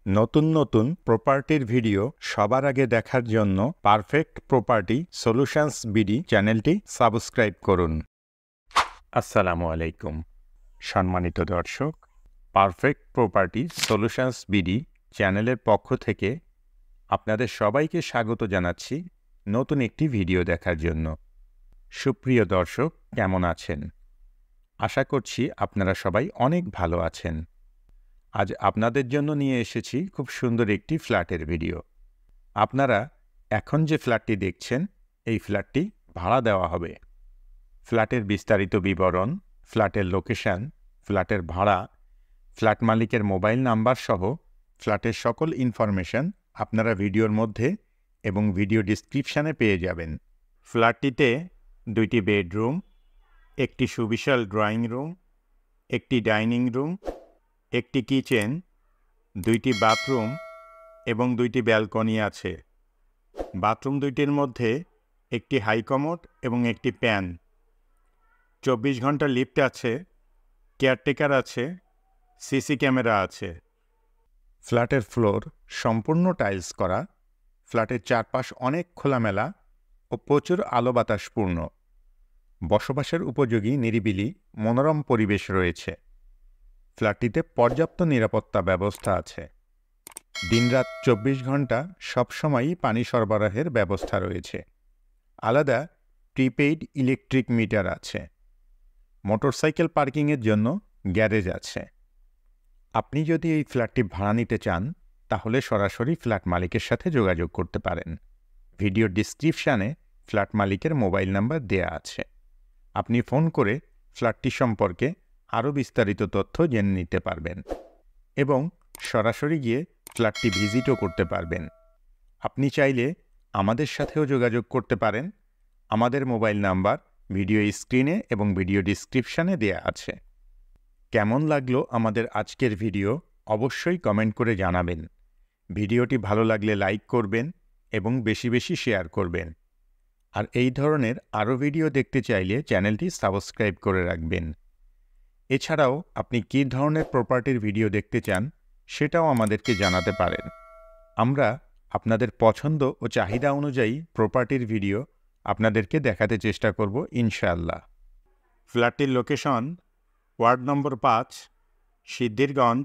নতুন নতুন প্রপার্টির ভিডিও সবার আগে দেখার জন্য পারফেক্ট প্রপার্টি সলিউশনস বিডি চ্যানেলটি সাবস্ক্রাইব করুন। আসসালামু আলাইকুম সম্মানিত দর্শক, পারফেক্ট প্রপার্টি সলিউশনস বিডি চ্যানেলের পক্ষ থেকে আপনাদের সবাইকে স্বাগত জানাচ্ছি নতুন একটি ভিডিও দেখার জন্য। সুপ্রিয় দর্শক, কেমন আছেন? আশা করছি আপনারা সবাই অনেক ভালো আছেন। আজ আপনাদের জন্য নিয়ে এসেছি খুব সুন্দর একটি ফ্ল্যাটের ভিডিও। আপনারা এখন যে ফ্ল্যাটটি দেখছেন, এই ফ্ল্যাটটি ভাড়া দেওয়া হবে। ফ্ল্যাটের বিস্তারিত বিবরণ, ফ্ল্যাটের লোকেশন, ফ্ল্যাটের ভাড়া, ফ্ল্যাট মালিকের মোবাইল নাম্বার সহ ফ্ল্যাটের সকল ইনফরমেশন আপনারা ভিডিওর মধ্যে এবং ভিডিও ডিসক্রিপশানে পেয়ে যাবেন। ফ্ল্যাটটিতে 2টি বেডরুম, একটি সুবিশাল ড্রয়িং রুম, একটি ডাইনিং রুম, একটি কিচেন, 2টি বাথরুম এবং 2টি ব্যালকনি আছে। বাথরুম 2টির মধ্যে একটি হাইকমোড এবং একটি প্যান। 24 ঘন্টা লিফট আছে, কেয়ারটেকার আছে, সিসি ক্যামেরা আছে। ফ্ল্যাটের ফ্লোর সম্পূর্ণ টাইলস করা। ফ্ল্যাটের চারপাশ অনেক খোলামেলা ও প্রচুর আলো বাতাসপূর্ণ। বসবাসের উপযোগী নিরিবিলি মনোরম পরিবেশ রয়েছে। ফ্ল্যাটটিতে পর্যাপ্ত নিরাপত্তা ব্যবস্থা আছে। দিনরাত 24 ঘন্টা সবসময়ই পানি সরবরাহের ব্যবস্থা রয়েছে। আলাদা প্রিপেইড ইলেকট্রিক মিটার আছে। মোটরসাইকেল পার্কিংয়ের জন্য গ্যারেজ আছে। আপনি যদি এই ফ্ল্যাটটি ভাড়া নিতে চান, তাহলে সরাসরি ফ্ল্যাট মালিকের সাথে যোগাযোগ করতে পারেন। ভিডিও ডিসক্রিপশানে ফ্ল্যাট মালিকের মোবাইল নাম্বার দেয়া আছে। আপনি ফোন করে ফ্ল্যাটটি সম্পর্কে আরও বিস্তারিত তথ্য জেনে নিতে পারবেন এবং সরাসরি গিয়ে ফ্ল্যাটটি ভিজিটও করতে পারবেন। আপনি চাইলে আমাদের সাথেও যোগাযোগ করতে পারেন। আমাদের মোবাইল নাম্বার ভিডিও স্ক্রিনে এবং ভিডিও ডিসক্রিপশানে দেয়া আছে। কেমন লাগলো আমাদের আজকের ভিডিও অবশ্যই কমেন্ট করে জানাবেন। ভিডিওটি ভালো লাগলে লাইক করবেন এবং বেশি বেশি শেয়ার করবেন। আর এই ধরনের আরও ভিডিও দেখতে চাইলে চ্যানেলটি সাবস্ক্রাইব করে রাখবেন। এছাড়াও আপনি কী ধরনের প্রপার্টির ভিডিও দেখতে চান, সেটাও আমাদেরকে জানাতে পারেন। আমরা আপনাদের পছন্দ ও চাহিদা অনুযায়ী প্রপার্টির ভিডিও আপনাদেরকে দেখাতে চেষ্টা করব ইনশাআল্লাহ। ফ্ল্যাটটির location ward number 5, Siddhirganj,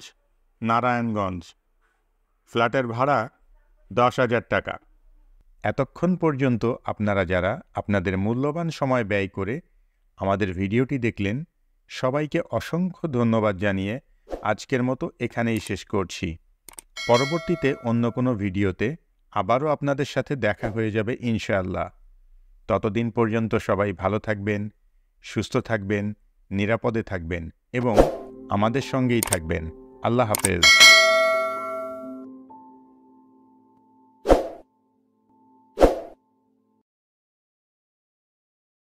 Narayanganj. ফ্ল্যাটের ভাড়া 10,000 টাকা। এতক্ষণ পর্যন্ত আপনারা যারা আপনাদের মূল্যবান সময় ব্যয় করে আমাদের ভিডিওটি দেখলেন, সবাইকে অসংখ্য ধন্যবাদ জানিয়ে আজকের মতো এখানেই শেষ করছি। পরবর্তীতে অন্য কোনো ভিডিওতে আবারও আপনাদের সাথে দেখা হয়ে যাবে ইনশাআল্লাহ। ততদিন পর্যন্ত সবাই ভালো থাকবেন, সুস্থ থাকবেন, নিরাপদে থাকবেন এবং আমাদের সঙ্গেই থাকবেন। আল্লাহ হাফেজ।